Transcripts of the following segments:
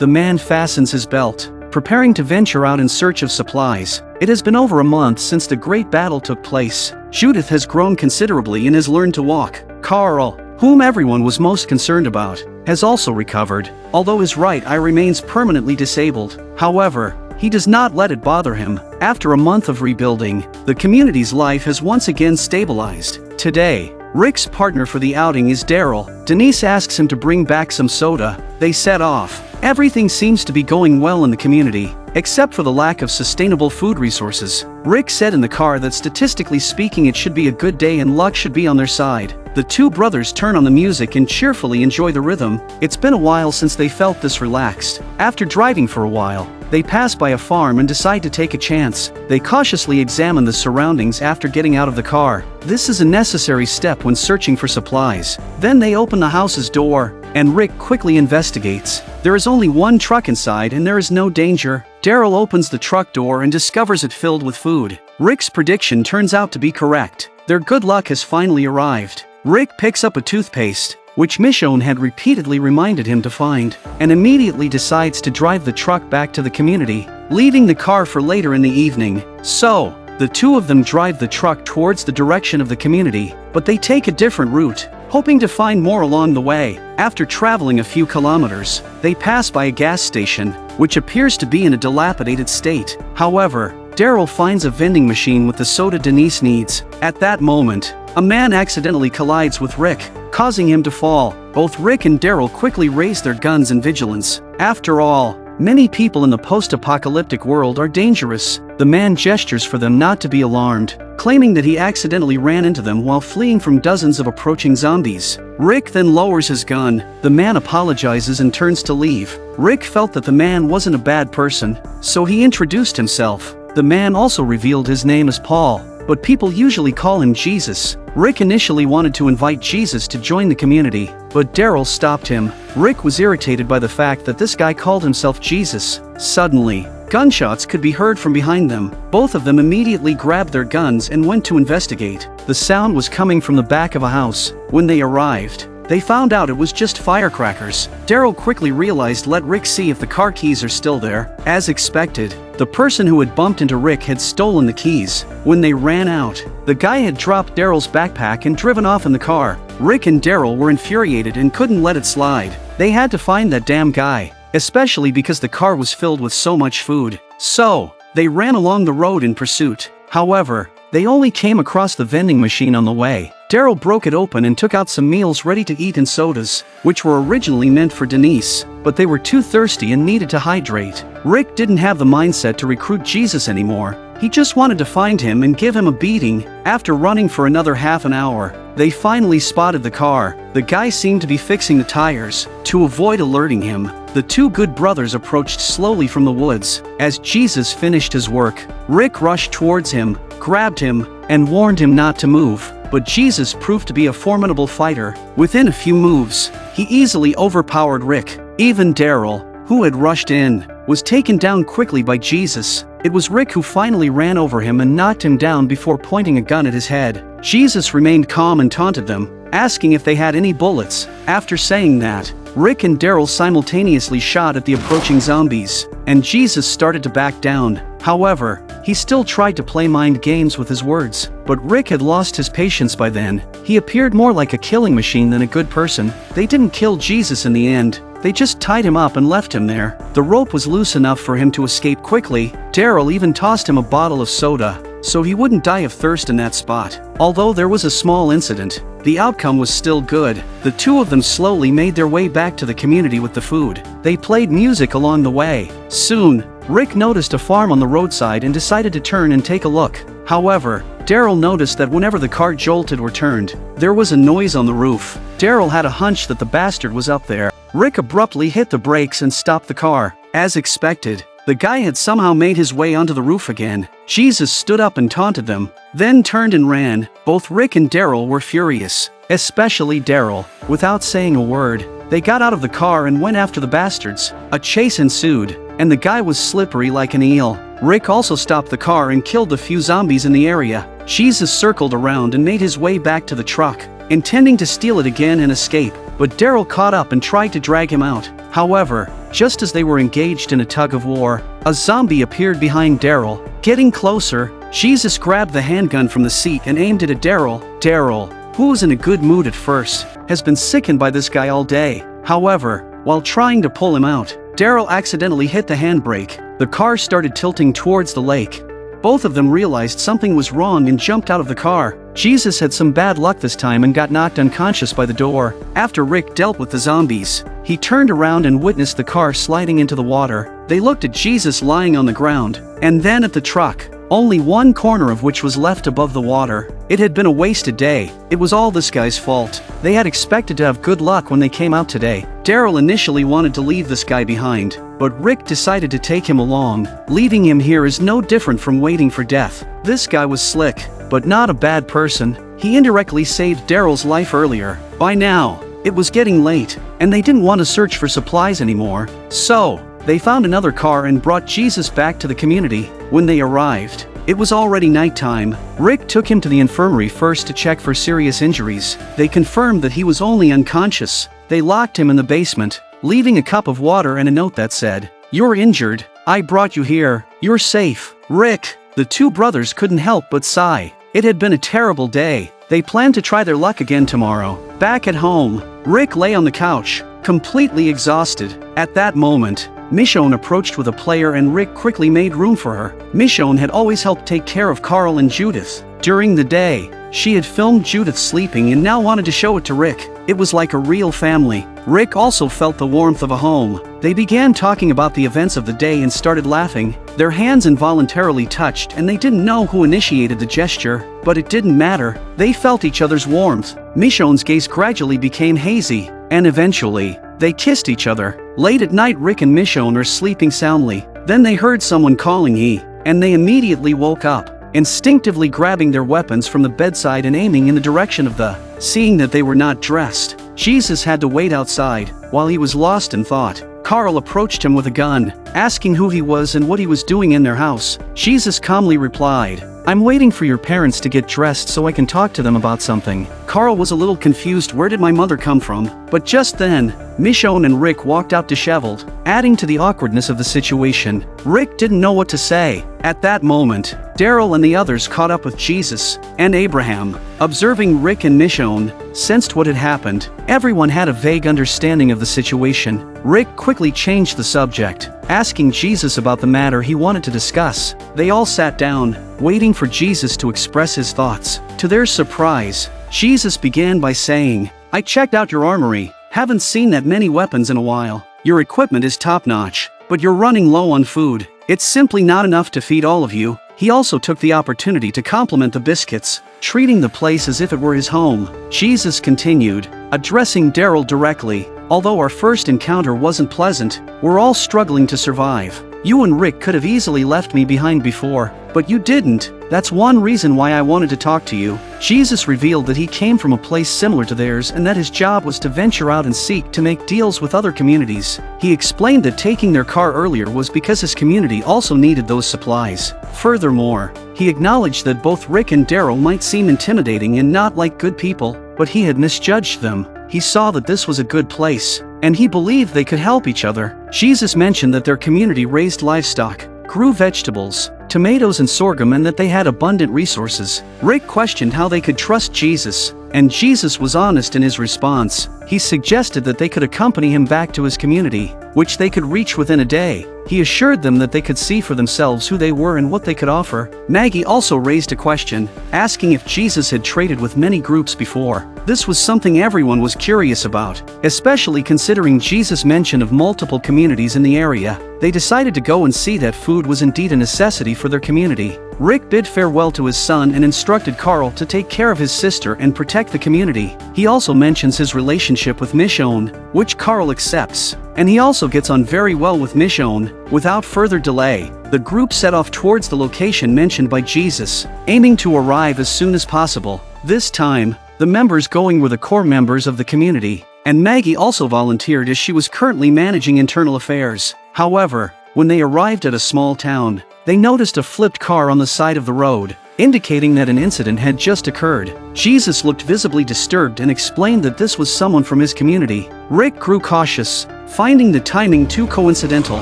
the man fastens his belt, preparing to venture out in search of supplies. It has been over a month since the great battle took place. Judith has grown considerably and has learned to walk. Carl, whom everyone was most concerned about, has also recovered, although his right eye remains permanently disabled. However, he does not let it bother him. After a month of rebuilding, the community's life has once again stabilized. Today, Rick's partner for the outing is Daryl. Denise asks him to bring back some soda. They set off. Everything seems to be going well in the community, except for the lack of sustainable food resources. Rick said in the car that statistically speaking it should be a good day and luck should be on their side. The two brothers turn on the music and cheerfully enjoy the rhythm. It's been a while since they felt this relaxed. After driving for a while, they pass by a farm and decide to take a chance. They cautiously examine the surroundings after getting out of the car. This is a necessary step when searching for supplies. Then they open the house's door, and Rick quickly investigates. There is only one truck inside and there is no danger. Daryl opens the truck door and discovers it filled with food. Rick's prediction turns out to be correct. Their good luck has finally arrived. Rick picks up a toothpaste, which Michonne had repeatedly reminded him to find, and immediately decides to drive the truck back to the community, leaving the car for later in the evening. So, the two of them drive the truck towards the direction of the community, but they take a different route, hoping to find more along the way. After traveling a few kilometers, they pass by a gas station, which appears to be in a dilapidated state. However, Daryl finds a vending machine with the soda Denise needs. At that moment, a man accidentally collides with Rick, causing him to fall. Both Rick and Daryl quickly raise their guns in vigilance. After all, many people in the post-apocalyptic world are dangerous. The man gestures for them not to be alarmed, claiming that he accidentally ran into them while fleeing from dozens of approaching zombies. Rick then lowers his gun. The man apologizes and turns to leave. Rick felt that the man wasn't a bad person, so he introduced himself. The man also revealed his name as Paul, but people usually call him Jesus. Rick initially wanted to invite Jesus to join the community, but Daryl stopped him. Rick was irritated by the fact that this guy called himself Jesus. Suddenly, gunshots could be heard from behind them. Both of them immediately grabbed their guns and went to investigate. The sound was coming from the back of a house. When they arrived, they found out it was just firecrackers. Daryl quickly realized let Rick see if the car keys are still there. As expected, the person who had bumped into Rick had stolen the keys. When they ran out, the guy had dropped Daryl's backpack and driven off in the car. Rick and Daryl were infuriated and couldn't let it slide. They had to find that damn guy, especially because the car was filled with so much food. So, they ran along the road in pursuit. However, they only came across the vending machine on the way. Daryl broke it open and took out some meals ready to eat and sodas, which were originally meant for Denise, but they were too thirsty and needed to hydrate. Rick didn't have the mindset to recruit Jesus anymore. He just wanted to find him and give him a beating. After running for another half an hour, they finally spotted the car. The guy seemed to be fixing the tires. To avoid alerting him, the two good brothers approached slowly from the woods. As Jesus finished his work, Rick rushed towards him, grabbed him, and warned him not to move. But Jesus proved to be a formidable fighter. Within a few moves, he easily overpowered Rick. Even Daryl, who had rushed in, was taken down quickly by Jesus. It was Rick who finally ran over him and knocked him down before pointing a gun at his head. Jesus remained calm and taunted them, asking if they had any bullets. After saying that, Rick and Daryl simultaneously shot at the approaching zombies, and Jesus started to back down. However, he still tried to play mind games with his words, but Rick had lost his patience by then. He appeared more like a killing machine than a good person. They didn't kill Jesus in the end. They just tied him up and left him there. The rope was loose enough for him to escape quickly. Daryl even tossed him a bottle of soda, so he wouldn't die of thirst in that spot. Although there was a small incident, the outcome was still good. The two of them slowly made their way back to the community with the food. They played music along the way. Soon, Rick noticed a farm on the roadside and decided to turn and take a look. However, Daryl noticed that whenever the car jolted or turned, there was a noise on the roof. Daryl had a hunch that the bastard was up there. Rick abruptly hit the brakes and stopped the car. As expected, the guy had somehow made his way onto the roof again. Jesus stood up and taunted them, then turned and ran. Both Rick and Daryl were furious, especially Daryl. Without saying a word, they got out of the car and went after the bastards. A chase ensued, and the guy was slippery like an eel. Rick also stopped the car and killed a few zombies in the area. Jesus circled around and made his way back to the truck, intending to steal it again and escape. but Daryl caught up and tried to drag him out. However, just as they were engaged in a tug of war, a zombie appeared behind Daryl. Getting closer, Jesus grabbed the handgun from the seat and aimed it at Daryl. Daryl, who was in a good mood at first, has been sickened by this guy all day. However, while trying to pull him out, Daryl accidentally hit the handbrake. The car started tilting towards the lake. Both of them realized something was wrong and jumped out of the car. Jesus had some bad luck this time and got knocked unconscious by the door. After Rick dealt with the zombies, he turned around and witnessed the car sliding into the water. They looked at Jesus lying on the ground, and then at the truck, only one corner of which was left above the water. It had been a wasted day. It was all this guy's fault. They had expected to have good luck when they came out today. Daryl initially wanted to leave this guy behind, but Rick decided to take him along. Leaving him here is no different from waiting for death. This guy was slick, but not a bad person. He indirectly saved Daryl's life earlier. By now, it was getting late, and they didn't want to search for supplies anymore. So, they found another car and brought Jesus back to the community. When they arrived, it was already nighttime. Rick took him to the infirmary first to check for serious injuries. They confirmed that he was only unconscious. They locked him in the basement, leaving a cup of water and a note that said, "You're injured. I brought you here. You're safe." Rick, the two brothers couldn't help but sigh. It had been a terrible day. They planned to try their luck again tomorrow. Back at home, Rick lay on the couch, completely exhausted. At that moment, Michonne approached with a player and Rick quickly made room for her. Michonne had always helped take care of Carl and Judith. During the day, she had filmed Judith sleeping and now wanted to show it to Rick. It was like a real family. Rick also felt the warmth of a home. They began talking about the events of the day and started laughing. Their hands involuntarily touched and they didn't know who initiated the gesture, but it didn't matter. They felt each other's warmth. Michonne's gaze gradually became hazy, and eventually, they kissed each other. Late at night, Rick and Michonne are sleeping soundly. Then they heard someone calling and they immediately woke up, instinctively grabbing their weapons from the bedside and aiming in the direction of the. Seeing that they were not dressed, Jesus had to wait outside. While he was lost in thought, Carl approached him with a gun, asking who he was and what he was doing in their house. Jesus calmly replied, "I'm waiting for your parents to get dressed so I can talk to them about something." Carl was a little confused. Where did my mother come from? But just then, Michonne and Rick walked out disheveled, adding to the awkwardness of the situation. Rick didn't know what to say. At that moment, Daryl and the others caught up with Jesus, and Abraham, observing Rick and Michonne, sensed what had happened. Everyone had a vague understanding of the situation. Rick quickly changed the subject, asking Jesus about the matter he wanted to discuss. They all sat down, waiting for Jesus to express his thoughts. To their surprise, Jesus began by saying, "I checked out your armory. Haven't seen that many weapons in a while. Your equipment is top-notch, but you're running low on food. It's simply not enough to feed all of you." He also took the opportunity to compliment the biscuits, treating the place as if it were his home. Jesus continued, addressing Daryl directly, "Although our first encounter wasn't pleasant, we're all struggling to survive. You and Rick could have easily left me behind before, but you didn't. That's one reason why I wanted to talk to you." Jesus revealed that he came from a place similar to theirs and that his job was to venture out and seek to make deals with other communities. He explained that taking their car earlier was because his community also needed those supplies. Furthermore, he acknowledged that both Rick and Daryl might seem intimidating and not like good people, but he had misjudged them. He saw that this was a good place, and he believed they could help each other. Jesus mentioned that their community raised livestock, grew vegetables, tomatoes and sorghum, and that they had abundant resources. Rick questioned how they could trust Jesus, and Jesus was honest in his response. He suggested that they could accompany him back to his community, which they could reach within a day. He assured them that they could see for themselves who they were and what they could offer. Maggie also raised a question, asking if Jesus had traded with many groups before. This was something everyone was curious about, especially considering Jesus' mention of multiple communities in the area. They decided to go and see that food was indeed a necessity for their community. Rick bid farewell to his son and instructed Carl to take care of his sister and protect the community. He also mentions his relationship with Michonne, which Carl accepts, and he also gets on very well with Michonne. Without further delay, the group set off towards the location mentioned by Jesus, aiming to arrive as soon as possible. This time, the members going were the core members of the community, and Maggie also volunteered as she was currently managing internal affairs. However, when they arrived at a small town, they noticed a flipped car on the side of the road. indicating that an incident had just occurred. Jesus looked visibly disturbed and explained that this was someone from his community. Rick grew cautious, finding the timing too coincidental.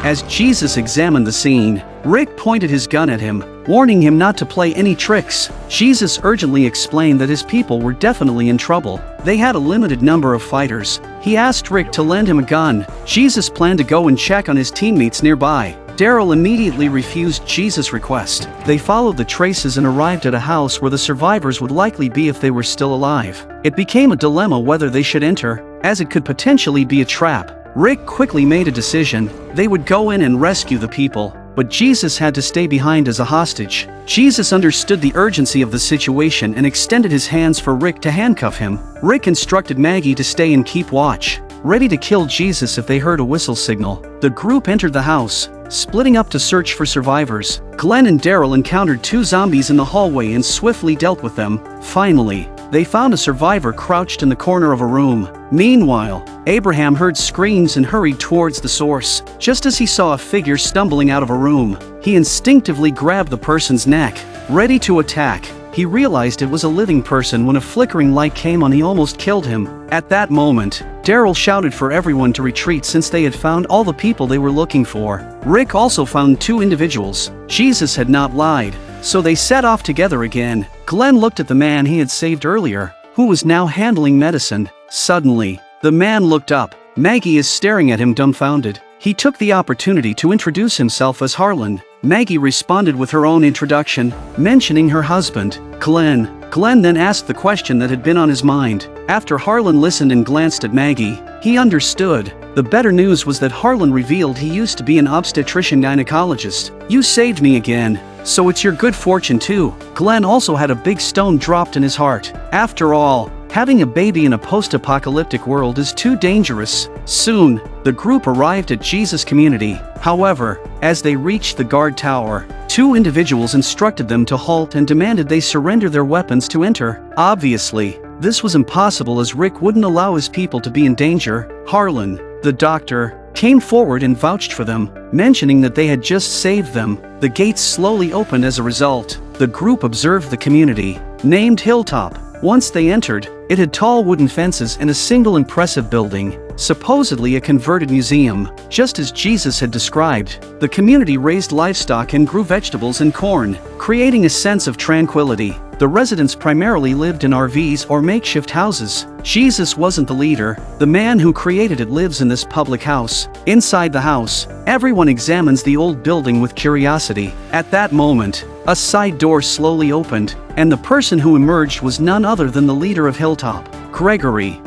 As Jesus examined the scene, Rick pointed his gun at him, warning him not to play any tricks. Jesus urgently explained that his people were definitely in trouble. They had a limited number of fighters. He asked Rick to lend him a gun. Jesus planned to go and check on his teammates nearby. Daryl immediately refused Jesus' request. They followed the traces and arrived at a house where the survivors would likely be if they were still alive. It became a dilemma whether they should enter, as it could potentially be a trap. Rick quickly made a decision. They would go in and rescue the people, but Jesus had to stay behind as a hostage. Jesus understood the urgency of the situation and extended his hands for Rick to handcuff him. Rick instructed Maggie to stay and keep watch, ready to kill Jesus if they heard a whistle signal. The group entered the house, splitting up to search for survivors. Glenn and Daryl encountered 2 zombies in the hallway and swiftly dealt with them. Finally, they found a survivor crouched in the corner of a room. Meanwhile, Abraham heard screams and hurried towards the source. Just as he saw a figure stumbling out of a room, he instinctively grabbed the person's neck, ready to attack. He realized it was a living person when a flickering light came on. He almost killed him. At that moment, Daryl shouted for everyone to retreat since they had found all the people they were looking for. Rick also found 2 individuals. Jesus had not lied, so they set off together again. Glenn looked at the man he had saved earlier, who was now handling medicine. Suddenly, the man looked up. Maggie is staring at him dumbfounded. He took the opportunity to introduce himself as Harlan. Maggie responded with her own introduction, mentioning her husband, Glenn. Glenn then asked the question that had been on his mind. After Harlan listened and glanced at Maggie, he understood. The better news was that Harlan revealed he used to be an obstetrician-gynecologist. "You saved me again, so it's your good fortune too." Glenn also had a big stone dropped in his heart. After all, having a baby in a post-apocalyptic world is too dangerous. Soon, the group arrived at Jesus' community. However, as they reached the guard tower, 2 individuals instructed them to halt and demanded they surrender their weapons to enter. Obviously, this was impossible as Rick wouldn't allow his people to be in danger. Harlan, the doctor, came forward and vouched for them, mentioning that they had just saved them. The gates slowly opened as a result. The group observed the community, named Hilltop. Once they entered, it had tall wooden fences and a single impressive building, supposedly a converted museum. Just as Jesus had described, the community raised livestock and grew vegetables and corn, creating a sense of tranquility. The residents primarily lived in RVs or makeshift houses. Jesus wasn't the leader. The man who created it lives in this public house. Inside the house, everyone examines the old building with curiosity. At that moment, a side door slowly opened, and the person who emerged was none other than the leader of Hilltop. Gregory,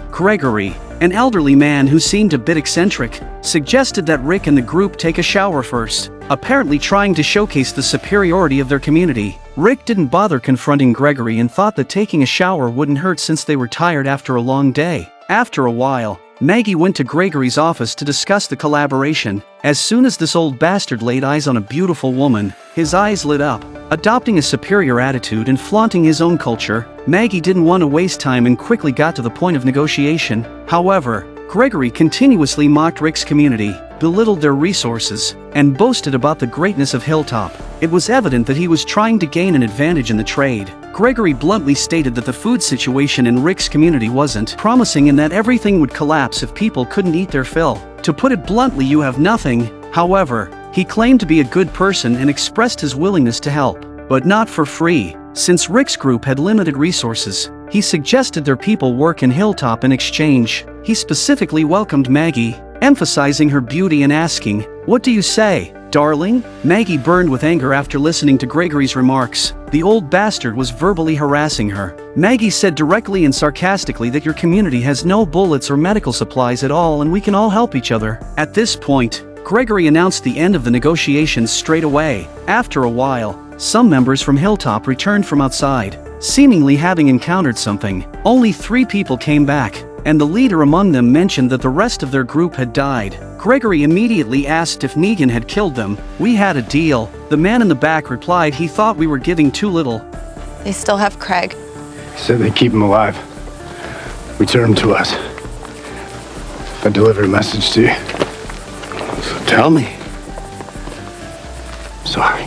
an elderly man who seemed a bit eccentric, suggested that Rick and the group take a shower first, apparently trying to showcase the superiority of their community. Rick didn't bother confronting Gregory and thought that taking a shower wouldn't hurt since they were tired after a long day. After a while, Maggie went to Gregory's office to discuss the collaboration. As soon as this old bastard laid eyes on a beautiful woman, his eyes lit up. Adopting a superior attitude and flaunting his own culture, Maggie didn't want to waste time and quickly got to the point of negotiation. However, Gregory continuously mocked Rick's community, belittled their resources, and boasted about the greatness of Hilltop. It was evident that he was trying to gain an advantage in the trade. Gregory bluntly stated that the food situation in Rick's community wasn't promising and that everything would collapse if people couldn't eat their fill. To put it bluntly, you have nothing. However, he claimed to be a good person and expressed his willingness to help, but not for free. Since Rick's group had limited resources, he suggested their people work in Hilltop in exchange. He specifically welcomed Maggie, emphasizing her beauty and asking, "What do you say, darling?" Maggie burned with anger after listening to Gregory's remarks. The old bastard was verbally harassing her. Maggie said directly and sarcastically that your community has no bullets or medical supplies at all and we can all help each other. At this point, Gregory announced the end of the negotiations straight away. After a while, some members from Hilltop returned from outside, seemingly having encountered something. Only 3 people came back, and the leader among them mentioned that the rest of their group had died. Gregory immediately asked if Negan had killed them. "We had a deal." The man in the back replied he thought we were giving too little. They still have Craig. Said they keep him alive. Return him to us. If I deliver a message to you. So tell me. Sorry.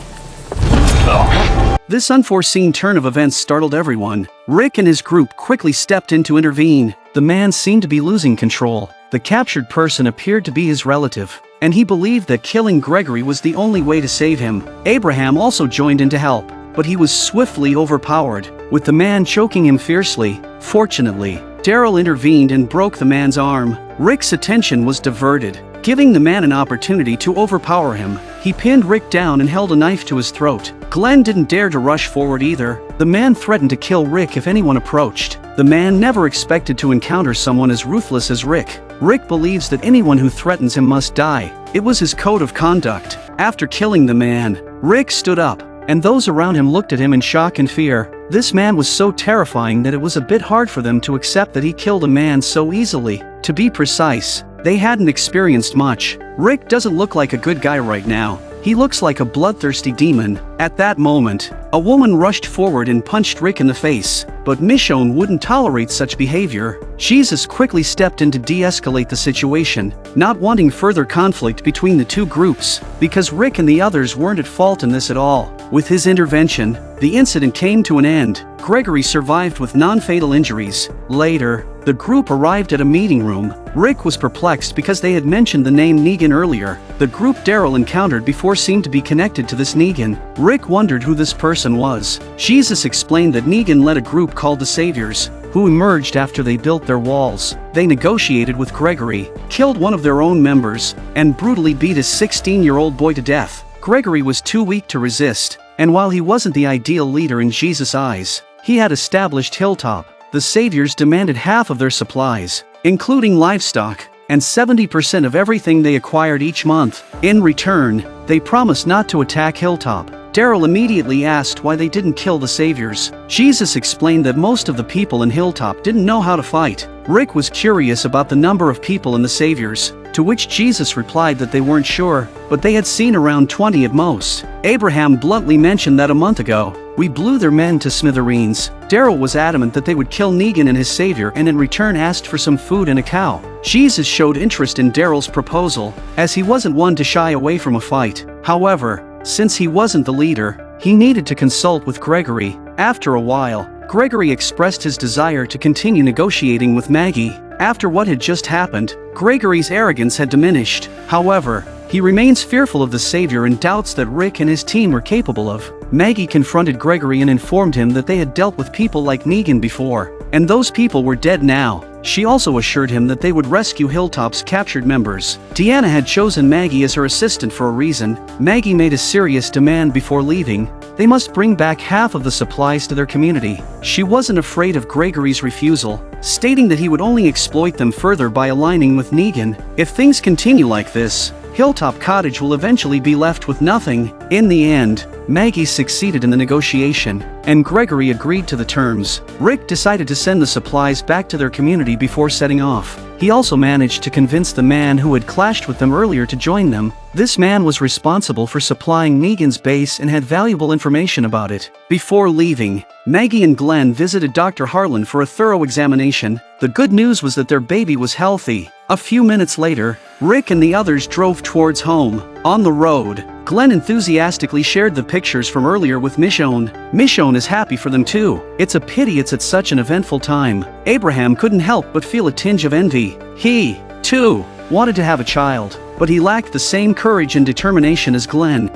This unforeseen turn of events startled everyone. Rick and his group quickly stepped in to intervene. The man seemed to be losing control. The captured person appeared to be his relative, and he believed that killing Gregory was the only way to save him. Abraham also joined in to help, but he was swiftly overpowered, with the man choking him fiercely. Fortunately, Daryl intervened and broke the man's arm. Rick's attention was diverted, giving the man an opportunity to overpower him. He pinned Rick down and held a knife to his throat. Glenn didn't dare to rush forward either. The man threatened to kill Rick if anyone approached. The man never expected to encounter someone as ruthless as Rick. Rick believes that anyone who threatens him must die. It was his code of conduct. After killing the man, Rick stood up, and those around him looked at him in shock and fear. This man was so terrifying that it was a bit hard for them to accept that he killed a man so easily. To be precise, they hadn't experienced much. Rick doesn't look like a good guy right now. He looks like a bloodthirsty demon. At that moment, a woman rushed forward and punched Rick in the face, but Michonne wouldn't tolerate such behavior. Jesus quickly stepped in to de-escalate the situation, not wanting further conflict between the two groups, because Rick and the others weren't at fault in this at all. With his intervention, the incident came to an end. Gregory survived with non-fatal injuries. Later, the group arrived at a meeting room. Rick was perplexed because they had mentioned the name Negan earlier. The group Daryl encountered before seemed to be connected to this Negan. Rick wondered who this person was. Jesus explained that Negan led a group called the Saviors, who emerged after they built their walls. They negotiated with Gregory, killed one of their own members, and brutally beat a 16-year-old boy to death. Gregory was too weak to resist, and while he wasn't the ideal leader in Jesus' eyes, he had established Hilltop. The Saviors demanded half of their supplies, including livestock, and 70% of everything they acquired each month. In return, they promised not to attack Hilltop. Daryl immediately asked why they didn't kill the Saviors. Jesus explained that most of the people in Hilltop didn't know how to fight. Rick was curious about the number of people in the Saviors, to which Jesus replied that they weren't sure, but they had seen around 20 at most. Abraham bluntly mentioned that a month ago, "We blew their men to smithereens." Daryl was adamant that they would kill Negan and his savior and in return asked for some food and a cow. Jesus showed interest in Daryl's proposal, as he wasn't one to shy away from a fight. However, since he wasn't the leader, he needed to consult with Gregory. After a while, Gregory expressed his desire to continue negotiating with Maggie. After what had just happened, Gregory's arrogance had diminished. However, he remains fearful of the Savior and doubts that Rick and his team were capable of. Maggie confronted Gregory and informed him that they had dealt with people like Negan before, and those people were dead now. She also assured him that they would rescue Hilltop's captured members. Deanna had chosen Maggie as her assistant for a reason. Maggie made a serious demand before leaving. They must bring back half of the supplies to their community. She wasn't afraid of Gregory's refusal, stating that he would only exploit them further by aligning with Negan. If things continue like this, Hilltop Cottage will eventually be left with nothing. In the end, Maggie succeeded in the negotiation, and Gregory agreed to the terms. Rick decided to send the supplies back to their community before setting off. He also managed to convince the man who had clashed with them earlier to join them. This man was responsible for supplying Negan's base and had valuable information about it. Before leaving, Maggie and Glenn visited Dr. Harlan for a thorough examination. The good news was that their baby was healthy. A few minutes later, Rick and the others drove towards home. On the road, Glenn enthusiastically shared the pictures from earlier with Michonne. Michonne is happy for them too. It's a pity it's at such an eventful time. Abraham couldn't help but feel a tinge of envy. He, too, wanted to have a child, but he lacked the same courage and determination as Glenn.